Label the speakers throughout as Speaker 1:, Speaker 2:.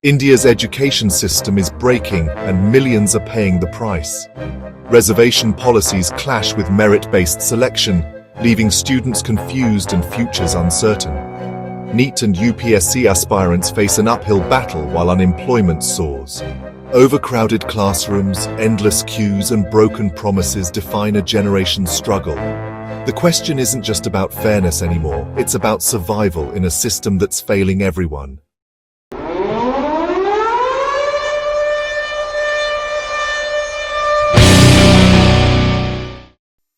Speaker 1: India's education system is breaking and millions are paying the price. Reservation policies clash with merit-based selection, leaving students confused and futures uncertain. NEET and UPSC aspirants face an uphill battle while unemployment soars. Overcrowded classrooms, endless queues, and broken promises define a generation's struggle. The question isn't just about fairness anymore, it's about survival in a system that's failing everyone.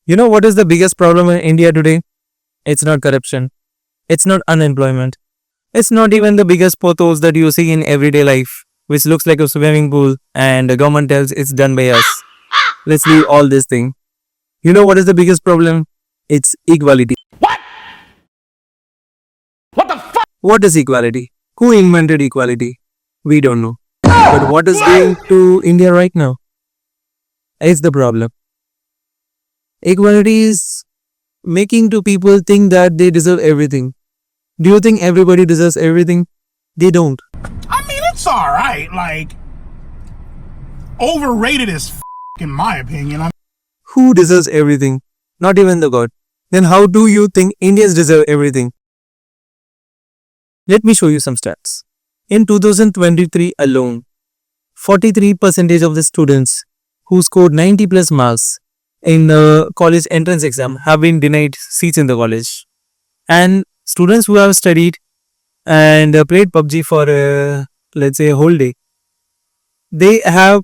Speaker 2: You know what is the biggest problem in India today? It's not corruption. It's not unemployment. It's not even the biggest potholes that you see in everyday life, which looks like a swimming pool and the government tells it's done by us. Let's leave all this thing. You know what is the biggest problem? It's equality.
Speaker 3: What? What the fuck?
Speaker 2: What is equality? Who invented equality? We don't know. But what is doing to India right now? Is the problem. Equality is making two people think that they deserve everything. Do you think everybody deserves everything? They don't.
Speaker 3: I mean, it's alright, like, overrated as f*** in my opinion.
Speaker 2: Who deserves everything? Not even the God. Then how do you think Indians deserve everything? Let me show you some stats. In 2023 alone, 43% of the students who scored 90 plus marks in the college entrance exam have been denied seats in the college. And students who have studied and played PUBG for let's say a whole day, they have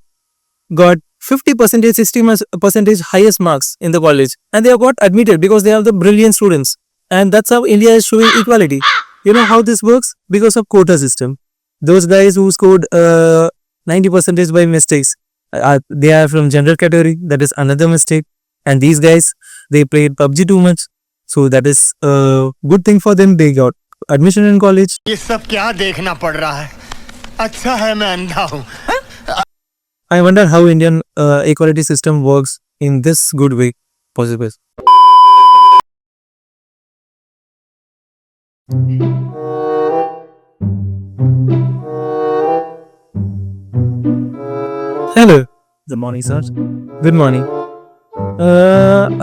Speaker 2: got 50%, 60% highest marks in the college, and they have got admitted because they are the brilliant students. And that's how India is showing equality. You know how this works? Because of quota system. Those guys who scored 90% by mistakes, they are from general category. That is another mistake. And these guys, they played PUBG too much. So that is a good thing for them. They got admission in college.
Speaker 4: ये सब क्या देखना पड़ रहा है? अच्छा है मैं अंधा हूँ.
Speaker 2: I wonder how Indian equality system works in this good way possible. Hello.
Speaker 5: Good morning, sir.
Speaker 2: Good morning.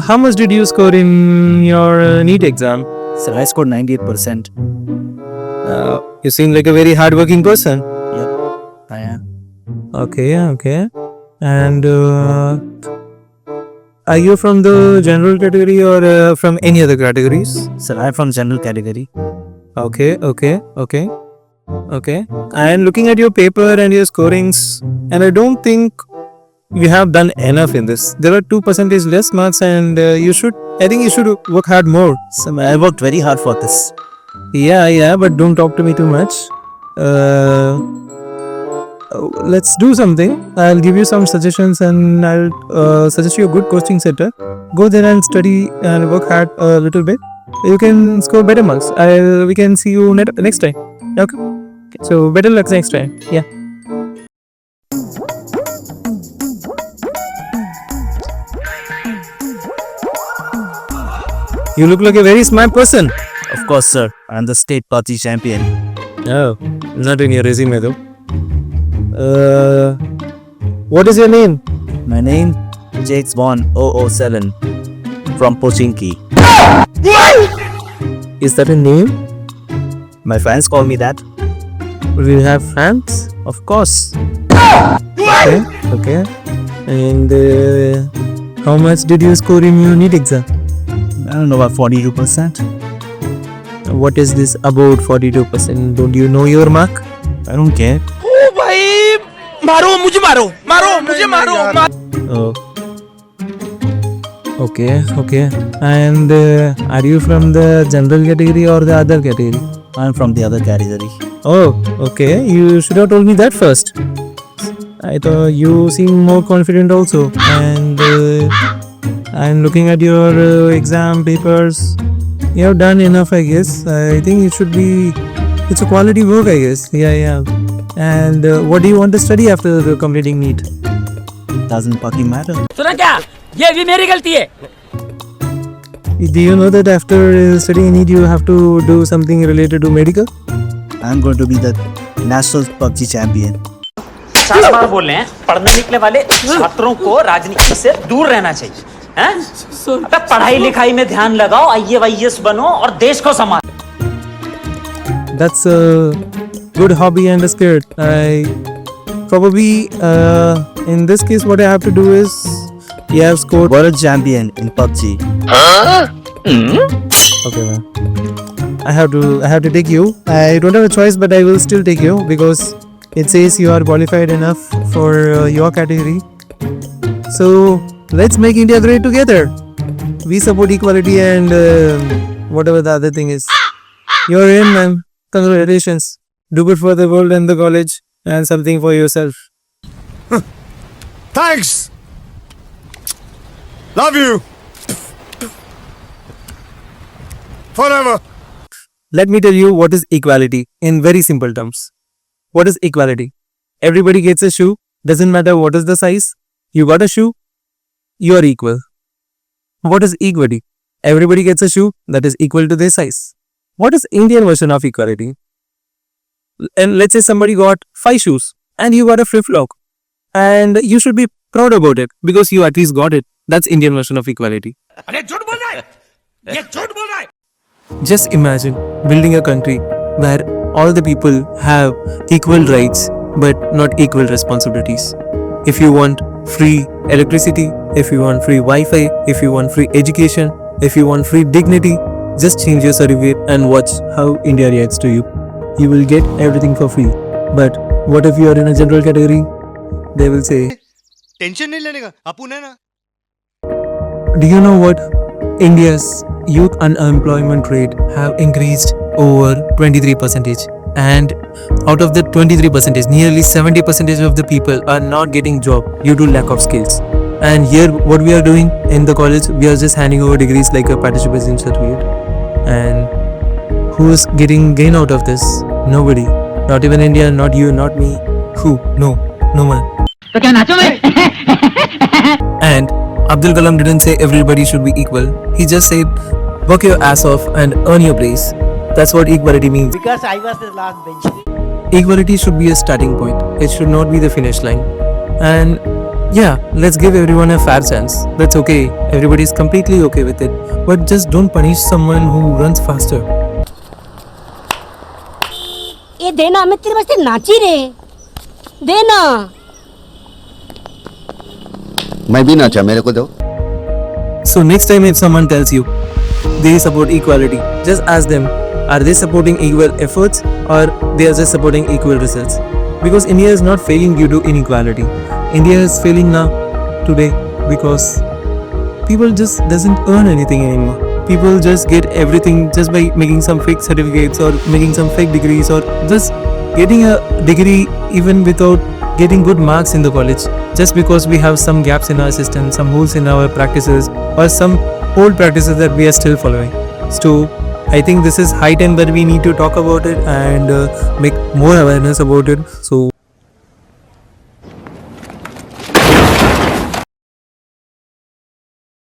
Speaker 2: How much did you score in your NEET exam?
Speaker 5: Sir, I scored 98%.
Speaker 2: You seem like a very hardworking person.
Speaker 5: Yep, I am.
Speaker 2: Okay. And are you from the general category or from any other categories?
Speaker 5: Sir, I'm from general category.
Speaker 2: Okay. I am looking at your paper and your scorings, and I don't think you have done enough in this. There are 2% less marks, and I think you should work hard more.
Speaker 5: Sir, I worked very hard for this.
Speaker 2: Yeah, but don't talk to me too much. Let's do something. I'll give you some suggestions and I'll suggest you a good coaching center. Go there and study and work hard a little bit. You can score better marks. We can see you next time. Okay? So better luck next time. Yeah. You look like a very smart person.
Speaker 5: Of course, sir. I'm the state PUBG champion.
Speaker 2: Oh, not in your resume though. What is your name?
Speaker 5: My name Jakes Bond 007 from Pochinki.
Speaker 2: Is that a name?
Speaker 5: My fans call me that.
Speaker 2: Do you have fans?
Speaker 5: Of course.
Speaker 2: Okay. And how much did you score in your NEET exam?
Speaker 5: I don't know, about 42%.
Speaker 2: What is this about 42%? Don't you know your mark?
Speaker 5: I don't care.
Speaker 2: Oh. Okay. And are you from the general category or the other category?
Speaker 5: I'm from the other category.
Speaker 2: Oh, okay. You should have told me that first. I thought you seem more confident also. And I'm looking at your exam papers. You have done enough, I guess. I think it's a quality work, I guess. Yeah. And what do you want to study after completing NEET?
Speaker 5: Doesn't fucking matter.
Speaker 6: सुना क्या? ये भी मेरी गलती है.
Speaker 2: Do you know that after studying NEET you have to do something related to medical?
Speaker 5: I'm going to be the national PUBG champion.
Speaker 6: 4 बार बोल रहे हैं पढ़ने निकले वाले छात्रों को राजनीति से दूर रहना चाहिए हैं? अबे पढ़ाई लिखाई में ध्यान लगाओ, IAS बनो और देश को संभालो.
Speaker 2: That's a good hobby and a skill. I probably in this case what I have to do is you have scored.
Speaker 5: World champion in PUBG.
Speaker 2: Okay, man. I have to take you. I don't have a choice, but I will still take you because it says you are qualified enough for your category. So let's make India great together. We support equality and whatever the other thing is. You're in, man. Congratulations. Do good for the world and the college and something for yourself.
Speaker 4: Thanks. Love you. Forever.
Speaker 2: Let me tell you what is equality in very simple terms. What is equality? Everybody gets a shoe. Doesn't matter what is the size. You got a shoe. You are equal. What is equality? Everybody gets a shoe that is equal to their size. What is Indian version of equality? And let's say somebody got 5 shoes and you got a flip-flop. And you should be proud about it because you at least got it. That's Indian version of equality. Just imagine building a country where all the people have equal rights but not equal responsibilities. If you want free electricity, if you want free Wi-Fi, if you want free education, if you want free dignity, just change your certificate and watch how India reacts to you. You will get everything for free. But what if you are in a general category? They will say,
Speaker 4: tension नहीं लेने का, अपुन है ना.
Speaker 2: do you know what? India's youth unemployment rate have increased over 23%. And out of the 23%, nearly 70% of the people are not getting job due to lack of skills. And here what we are doing in the college, we are just handing over degrees like a participation certificate. And who is getting gain out of this? Nobody. Not even India, not you, not me. Who? No one. And Abdul Kalam didn't say everybody should be equal. He just said work your ass off and earn your place. That's what equality means.
Speaker 7: Because I was the last bench.
Speaker 2: Equality should be a starting point. It should not be the finish line. And yeah, let's give everyone a fair chance. That's okay. Everybody's completely okay with it. But just don't punish someone who runs faster.
Speaker 8: ये देना मैं तेरे वास्ते नाची रे देना
Speaker 9: मैं भी नाचा मेरे को दो.
Speaker 2: So next time if someone tells you they support equality, just ask them, are they supporting equal efforts or they are just supporting equal results? Because India is not failing due to inequality. India is failing now today because people just doesn't earn anything anymore. People just get everything just by making some fake certificates or making some fake degrees or just getting a degree even without getting good marks in the college, just because we have some gaps in our system, some holes in our practices or some old practices that we are still following. So I think this is high time that we need to talk about it and make more awareness about it. So